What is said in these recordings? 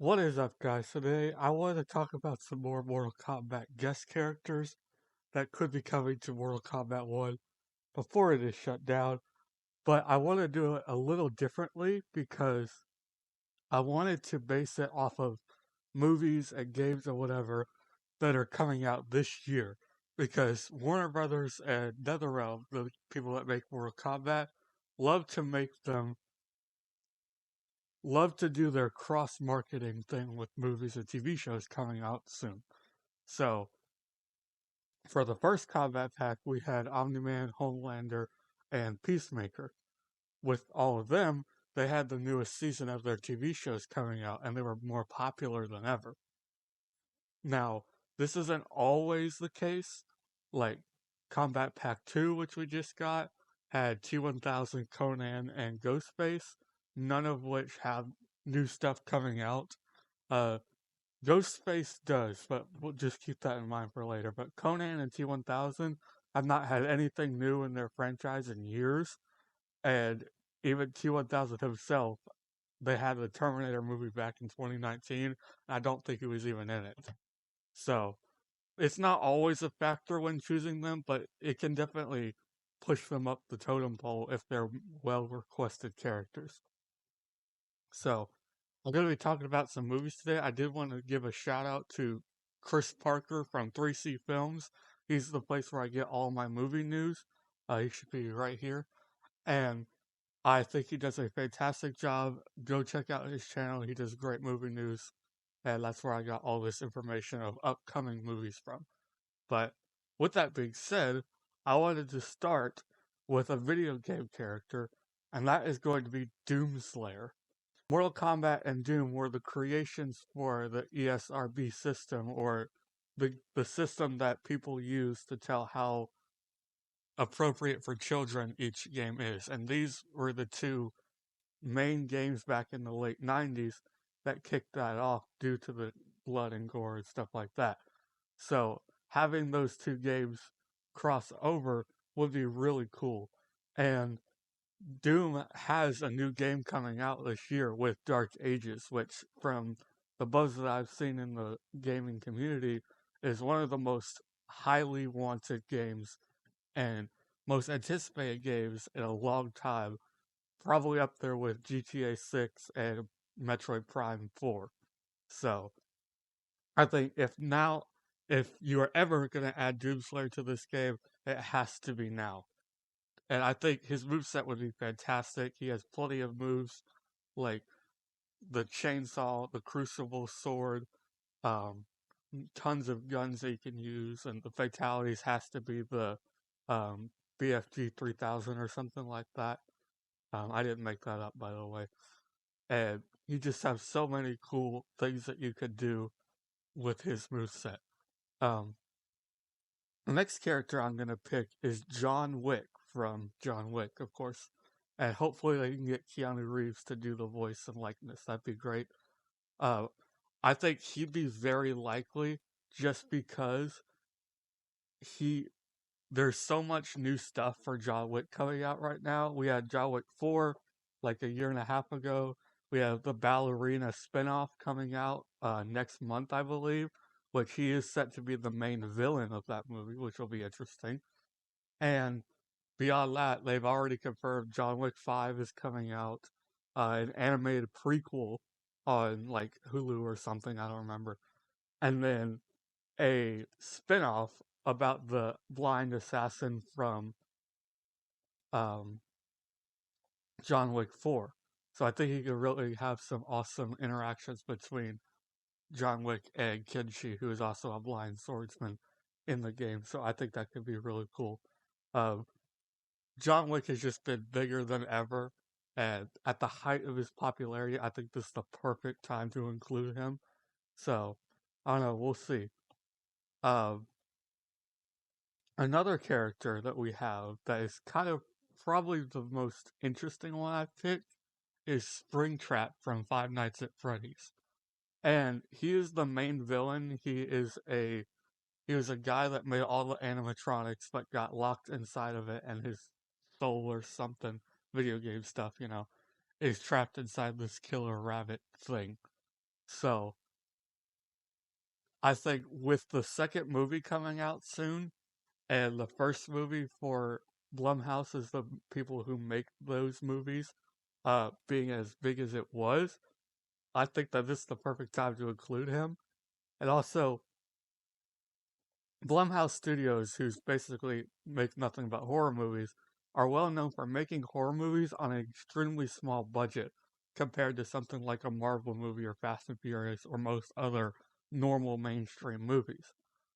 What is up, guys? Today, I wanted to talk about some more Mortal Kombat guest characters that could be coming to Mortal Kombat 1 before it is shut down. But I want to do it a little differently because I wanted to base it off of movies and games and whatever that are coming out this year. Because Warner Brothers and NetherRealm, the people that make Mortal Kombat, love to make them love to do their cross marketing thing with movies and TV shows coming out soon. So, for the first combat pack, we had Omni Man, Homelander, and Peacemaker. With all of them, they had the newest season of their TV shows coming out, and they were more popular than ever. Now, this isn't always the case. Like, Combat Pack 2, which we just got, had T1000, Conan, and Ghostface, none of which have new stuff coming out. Uh, Ghostface does, but we'll just keep that in mind for later. But Conan and T1000 have not had anything new in their franchise in years, and even T1000 himself, they had the Terminator movie back in 2019, and I don't think he was even in it. So, it's not always a factor when choosing them, but it can definitely push them up the totem pole if they're well requested characters. So, I'm going to be talking about some movies today. I did want to give a shout out to Chris Parker from 3C Films. He's the place where I get all my movie news. He should be right here. And I think he does a fantastic job. Go check out his channel. He does great movie news. And that's where I got all this information of upcoming movies from. But with that being said, I wanted to start with a video game character, and that is going to be Doomslayer. Mortal Kombat and Doom were the creations for the ESRB system, or the system that people use to tell how appropriate for children each game is. And these were the two main games back in the late 90s that kicked that off due to the blood and gore and stuff like that. So having those two games cross over would be really cool. And Doom has a new game coming out this year with Dark Ages, which, from the buzz that I've seen in the gaming community, is one of the most highly wanted games and most anticipated games in a long time. Probably up there with GTA 6 and Metroid Prime 4. So, I think if you are ever going to add Doomslayer to this game, it has to be now. And I think his moveset would be fantastic. He has plenty of moves like the chainsaw, the crucible sword, um, tons of guns that you can use, and the fatalities has to be the um, BFG 3000 or something like that. I didn't make that up, by the way. And you just have so many cool things that you could do with his moveset. Um, the next character I'm gonna pick is John Wick from John Wick, of course, and hopefully they can get Keanu Reeves to do the voice and likeness. That'd be great. Uh, I think he'd be very likely just because he there's so much new stuff for John Wick coming out right now. We had John Wick 4 like a year and a half ago. We have the Ballerina spinoff coming out next month, I believe, which he is set to be the main villain of that movie, which will be interesting. And beyond that, they've already confirmed John Wick 5 is coming out, an animated prequel on like Hulu or something, I don't remember. And then a spin-off about the blind assassin from um, John Wick 4. So I think you could really have some awesome interactions between John Wick and Kenshi, who is also a blind swordsman in the game. So I think that could be really cool. Um, John Wick has just been bigger than ever, and at the height of his popularity, I think this is the perfect time to include him. So I don't know, we'll see. Um, Another character that we have that is kind of probably the most interesting one I've picked is Springtrap from Five Nights at Freddy's. And he is the main villain. He was a guy that made all the animatronics but got locked inside of it, and his soul or something, video game stuff, is trapped inside this killer rabbit thing. So I think with the second movie coming out soon, and the first movie for Blumhouse is the people who make those movies, being as big as it was, I think that this is the perfect time to include him. And also, Blumhouse Studios, who's basically make nothing but horror movies, are well known for making horror movies on an extremely small budget compared to something like a Marvel movie or Fast and Furious or most other normal mainstream movies.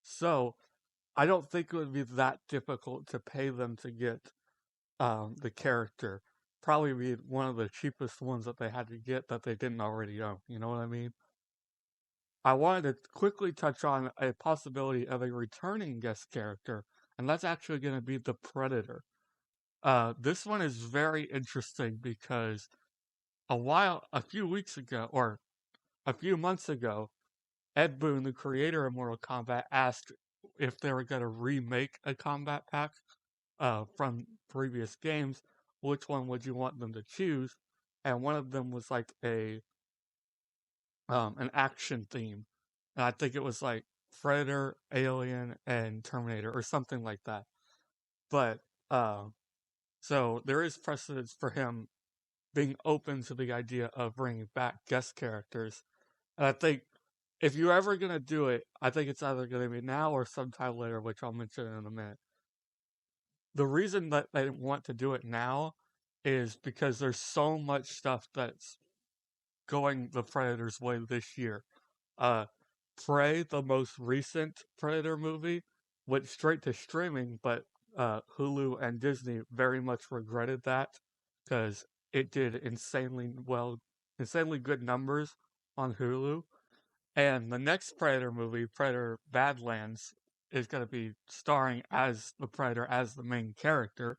So, I don't think it would be that difficult to pay them to get the character. Probably be one of the cheapest ones that they had to get that they didn't already own. You know what I mean? I wanted to quickly touch on a possibility of a returning guest character, and that's actually going to be the Predator. This one is very interesting because a few weeks ago, or a few months ago, Ed Boon, the creator of Mortal Kombat, asked if they were going to remake a combat pack from previous games, which one would you want them to choose? And one of them was like a an action theme, and I think it was like Predator, Alien, and Terminator, or something like that. But uh, so there is precedence for him being open to the idea of bringing back guest characters, and I think if you're ever gonna do it, I think it's either gonna be now or sometime later, which I'll mention in a minute. The reason that they want to do it now is because there's so much stuff that's going the Predator's way this year. Uh, Prey, the most recent Predator movie, went straight to streaming, but Hulu and Disney very much regretted that because it did insanely good numbers on Hulu. And the next Predator movie, Predator Badlands, is going to be starring as the Predator as the main character.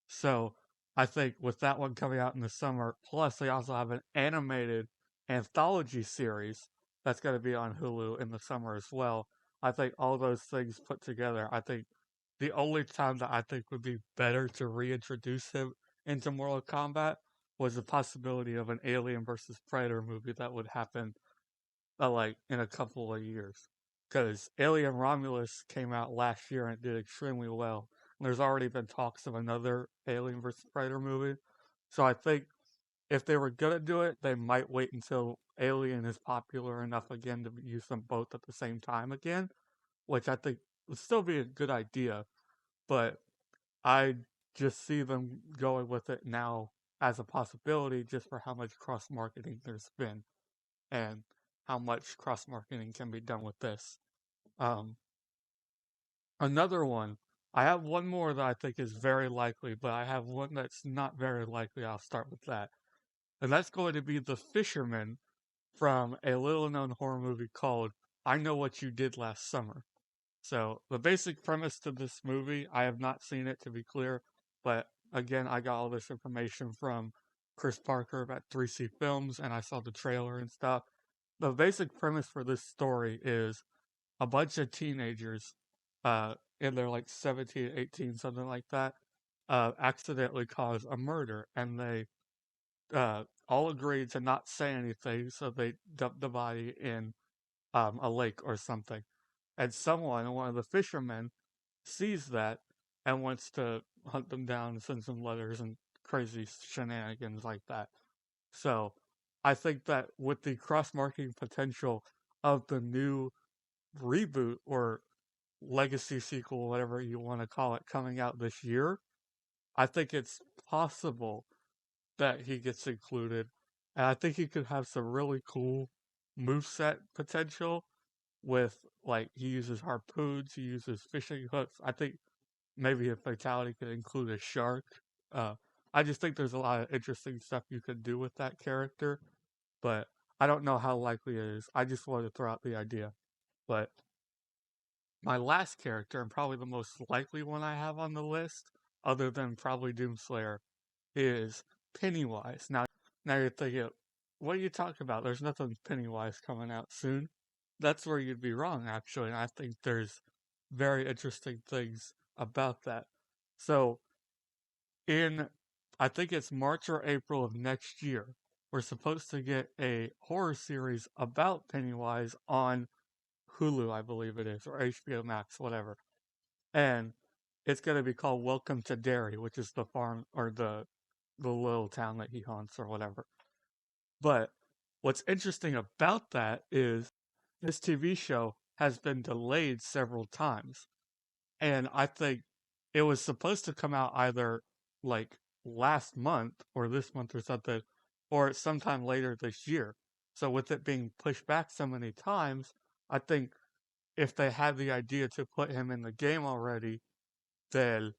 So I think with that one coming out in the summer, plus they also have an animated anthology series that's going to be on Hulu in the summer as well. I think all those things put together, I think the only time that I think would be better to reintroduce him into Mortal Kombat was the possibility of an Alien versus Predator movie that would happen like in a couple of years. Because Alien Romulus came out last year and it did extremely well. And there's already been talks of another Alien vs. Predator movie. So I think if they were gonna do it, they might wait until Alien is popular enough again to use them both at the same time again, which I think would still be a good idea. But I just see them going with it now as a possibility just for how much cross marketing there's been and how much cross marketing can be done with this. Um, Another one, I have one more that I think is very likely, but I have one that's not very likely. I'll start with that. And that's going to be the fisherman from a little known horror movie called I Know What You Did Last Summer. So, the basic premise to this movie, I have not seen it to be clear, but again, I got all this information from Chris Parker at 3C Films, and I saw the trailer and stuff. The basic premise for this story is a bunch of teenagers, in their like 17, 18, something like that, accidentally cause a murder, and they all agree to not say anything, so they dump the body in a lake or something. And someone, one of the fishermen, sees that and wants to hunt them down and send some letters and crazy shenanigans like that. So I think that with the cross marketing potential of the new reboot or legacy sequel, whatever you want to call it, coming out this year, I think it's possible that he gets included. And I think he could have some really cool moveset potential with, like, he uses harpoons, he uses fishing hooks. I think maybe a fatality could include a shark. Uh, I just think there's a lot of interesting stuff you could do with that character, but I don't know how likely it is. I just wanted to throw out the idea. But my last character, and probably the most likely one I have on the list, other than probably Doomslayer, is Pennywise. Now you're thinking, what are you talking about? There's nothing Pennywise coming out soon. That's where you'd be wrong, actually. And I think there's very interesting things about that. So, in I think it's March or April of next year, we're supposed to get a horror series about Pennywise on Hulu, I believe it is, or HBO Max, whatever. And it's going to be called Welcome to Derry, which is the farm or the little town that he haunts or whatever. But what's interesting about that is this TV show has been delayed several times. And I think it was supposed to come out either like last month or this month or something, or sometime later this year. So with it being pushed back so many times, I think if they had the idea to put him in the game already, then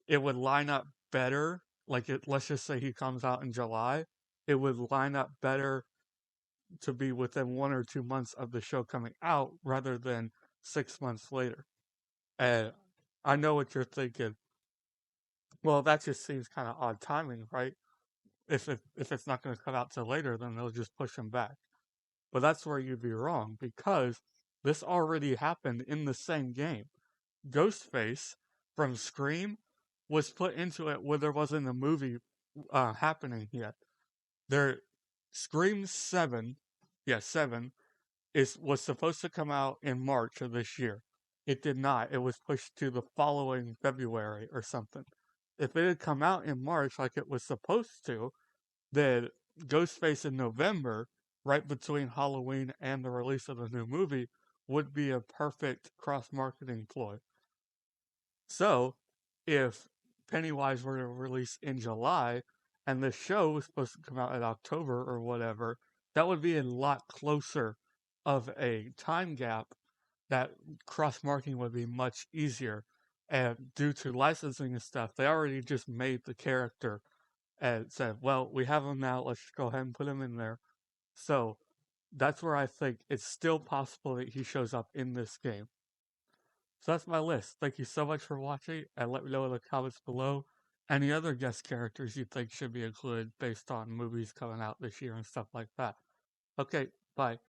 it would line up better. Like let's just say he comes out in July, it would line up better to be within 1 or 2 months of the show coming out rather than 6 months later. And I know what you're thinking. Well, that just seems kind of odd timing, right? If it's not going to come out till later, then they'll just push him back. But that's where you'd be wrong because this already happened in the same game. Ghostface from Scream was put into it where there wasn't a movie happening yet. There, Scream 7, yeah, 7 was supposed to come out in March of this year. It did not. It was pushed to the following February or something. If it had come out in March like it was supposed to, then Ghostface in November, right between Halloween and the release of the new movie, would be a perfect cross marketing ploy. So, if Pennywise were to release in July and the show was supposed to come out in October or whatever, that would be a lot closer of a time gap that cross marketing would be much easier. And due to licensing and stuff, they already just made the character and said, well, we have him now, let's just go ahead and put him in there. So that's where I think it's still possible that he shows up in this game. So that's my list. Thank you so much for watching, and let me know in the comments below any other guest characters you think should be included based on movies coming out this year and stuff like that. Okay, bye.